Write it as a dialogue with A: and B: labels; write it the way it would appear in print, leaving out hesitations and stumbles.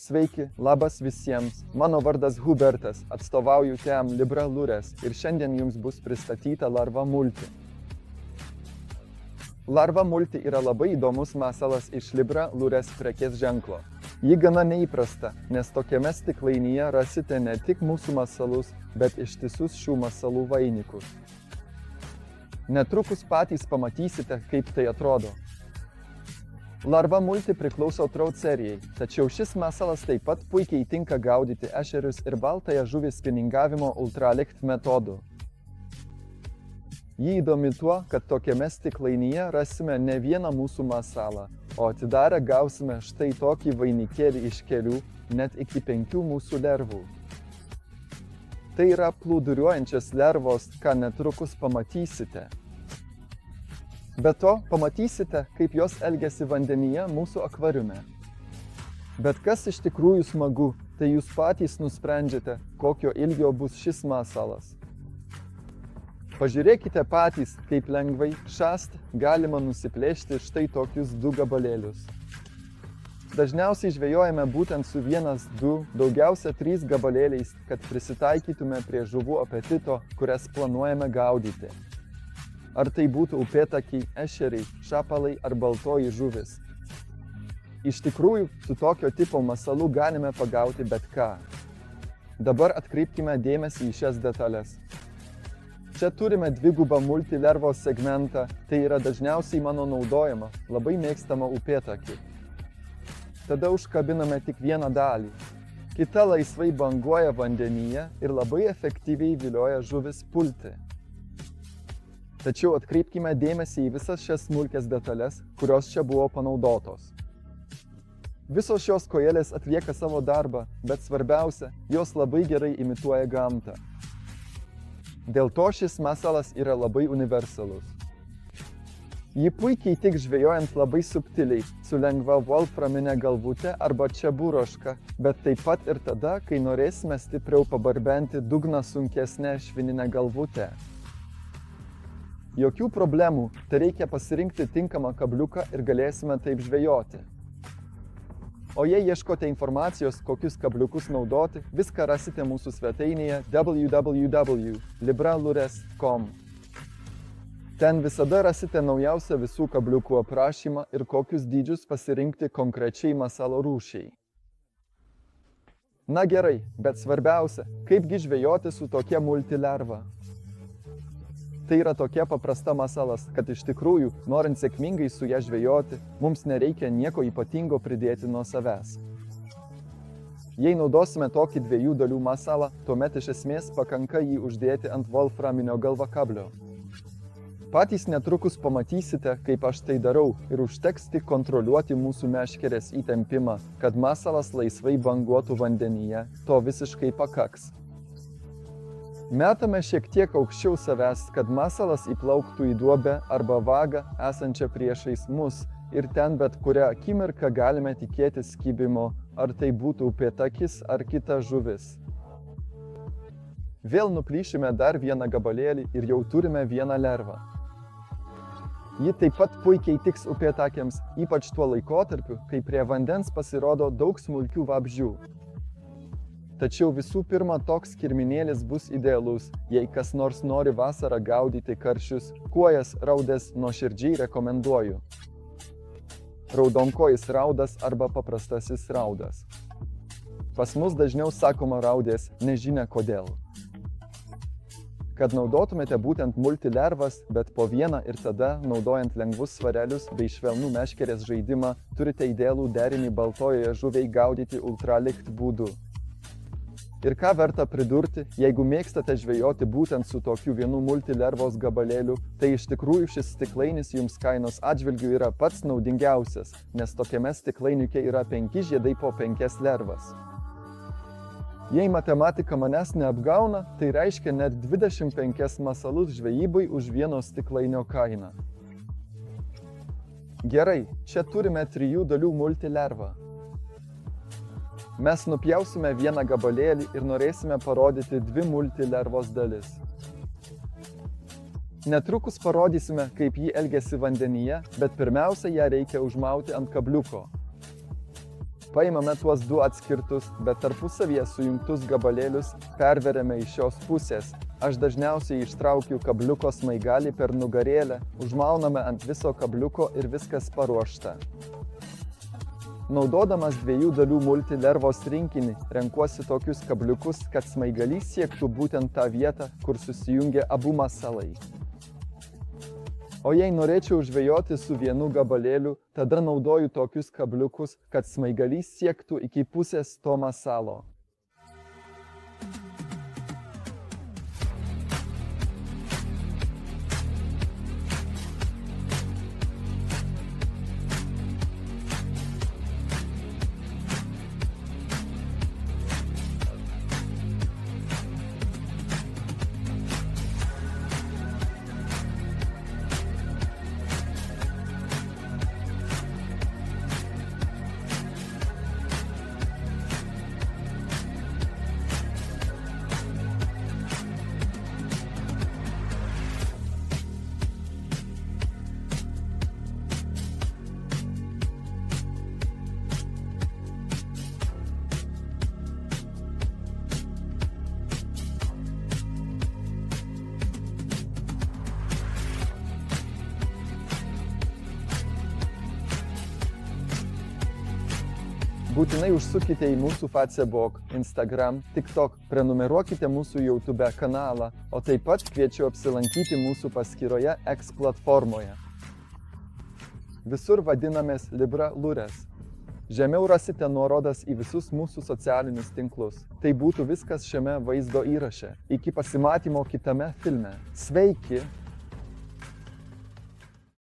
A: Sveiki, labas visiems. Mano vardas Hubertas, atstovauju TM Libra Lures ir šiandien jums bus pristatyta larva multi. Larva multi yra labai įdomus masalas iš Libra Lures prekės ženklo. Ji gana neįprasta, nes tokiame stiklainyje rasite ne tik mūsų masalus, bet ištisus šių masalų vainikus. Netrukus patys pamatysite, kaip tai atrodo. Larva multi priklauso trout serijai, tačiau šis masalas taip pat puikiai tinka gaudyti ešerius ir baltąją žuvį spiningavimo ultralicht metodu. Ji įdomi tuo, kad tokiame stiklainyje rasime ne vieną mūsų masalą, o atidarę gausime štai tokį vainikėlį iš kelių, net iki 5 mūsų lervų. Tai yra plūduriuojančios lervos, ką netrukus pamatysite. Be to, pamatysite, kaip jos elgiasi vandenyje mūsų akvariume. Bet kas iš tikrųjų smagu, tai jūs patys nusprendžiate, kokio ilgio bus šis masalas. Pažiūrėkite patys, kaip lengvai šast galima nusiplėšti štai tokius 2 gabalėlius. Dažniausiai žvejojame būtent su 1, 2, daugiausia 3 gabalėliais, kad prisitaikytume prie žuvų apetito, kurias planuojame gaudyti. Ar tai būtų upėtakiai, ešeriai, šapalai ar baltoji žuvis. Iš tikrųjų, su tokio tipo masalu galime pagauti bet ką. Dabar atkreipkime dėmesį į šias detalės. Čia turime dvigubą multilervos segmentą, tai yra dažniausiai mano naudojama, labai mėgstama upėtakį. Tada užkabiname tik vieną dalį. Kita laisvai banguoja vandenyje ir labai efektyviai vilioja žuvis pulti. Tačiau atkreipkime dėmesį į visas šias smulkias detalės, kurios čia buvo panaudotos. Visos šios kojelės atlieka savo darbą, bet svarbiausia, jos labai gerai imituoja gamtą. Dėl to šis masalas yra labai universalus. Ji puikiai tik žvejojant labai subtiliai, su lengva volframine galvute arba čeburoška, bet taip pat ir tada, kai norėsime stipriau pabarbenti dugną sunkesnę švininę galvutę. Jokių problemų, tai reikia pasirinkti tinkamą kabliuką ir galėsime taip žvejoti. O jei ieškote informacijos, kokius kabliukus naudoti, viską rasite mūsų svetainėje www.libralures.com. Ten visada rasite naujausią visų kabliukų aprašymą ir kokius dydžius pasirinkti konkrečiai masalo rūšiai. Na gerai, bet svarbiausia, kaipgi žvejoti su tokia multilerva. Tai yra tokia paprasta masalas, kad iš tikrųjų, norint sėkmingai su ją žvejoti, mums nereikia nieko ypatingo pridėti nuo savęs. Jei naudosime tokį 2 dalių masalą, tuomet iš esmės pakanka jį uždėti ant volframinio galvakablio. Patys netrukus pamatysite, kaip aš tai darau ir užteks tik kontroliuoti mūsų meškerės įtempimą, kad masalas laisvai banguotų vandenyje, to visiškai pakaks. Metame šiek tiek aukščiau savęs, kad masalas įplauktų į duobę arba vagą esančią priešais mus ir ten bet kurią akimirką galime tikėtis kibimo, ar tai būtų upėtakis ar kita žuvis. Vėl nuplyšime dar vieną gabalėlį ir jau turime 1 lervą. Ji taip pat puikiai tiks upėtakiams, ypač tuo laikotarpiu, kai prie vandens pasirodo daug smulkių vabzdžių. Tačiau visų pirma, toks kirminėlis bus idealus, jei kas nors nori vasarą gaudyti karšius, kuojas, raudes nuoširdžiai rekomenduoju. Raudonkojis raudas arba paprastasis raudas. Pas mus dažniau sakoma raudės, nežinia kodėl. Kad naudotumėte būtent multilervas, bet po 1 ir tada, naudojant lengvus svarelius bei švelnų meškerės žaidimą, turite idealų derinį baltojoje žuviai gaudyti ultralicht būdu. Ir ką verta pridurti, jeigu mėgstate žvejoti būtent su tokiu 1 multilervos gabalėliu, tai iš tikrųjų šis stiklainis jums kainos atžvilgiu yra pats naudingiausias, nes tokiame stiklainiuke yra 5 žiedai po 5 lervas. Jei matematika manęs neapgauna, tai reiškia net 25 masalus žvejybai už 1 stiklainio kainą. Gerai, čia turime 3 dalių multilervą. Mes nupjausime 1 gabalėlį ir norėsime parodyti 2 multilervos dalis. Netrukus parodysime, kaip ji elgiasi vandenyje, bet pirmiausia ją reikia užmauti ant kabliuko. Paimame tuos du atskirtus, bet tarpusavyje sujungtus gabalėlius, perveriame iš šios pusės. Aš dažniausiai ištraukiu kabliuko smaigalį per nugarėlę, užmauname ant viso kabliuko ir viskas paruošta. Naudodamas 2 dalių multilervos rinkinį, renkuosi tokius kabliukus, kad smaigalys siektų būtent tą vietą, kur susijungia abu masalai. O jei norėčiau žvejoti su vienu gabalėliu, tada naudoju tokius kabliukus, kad smaigalys siektų iki pusės to masalo. Būtinai užsukite į mūsų Facebook, Instagram, TikTok, prenumeruokite mūsų YouTube kanalą, o taip pat kviečiu apsilankyti mūsų paskyroje X platformoje. Visur vadinamės Libra Lures. Žemiau rasite nuorodas į visus mūsų socialinius tinklus. Tai būtų viskas šiame vaizdo įraše. Iki pasimatymo kitame filme. Sveiki!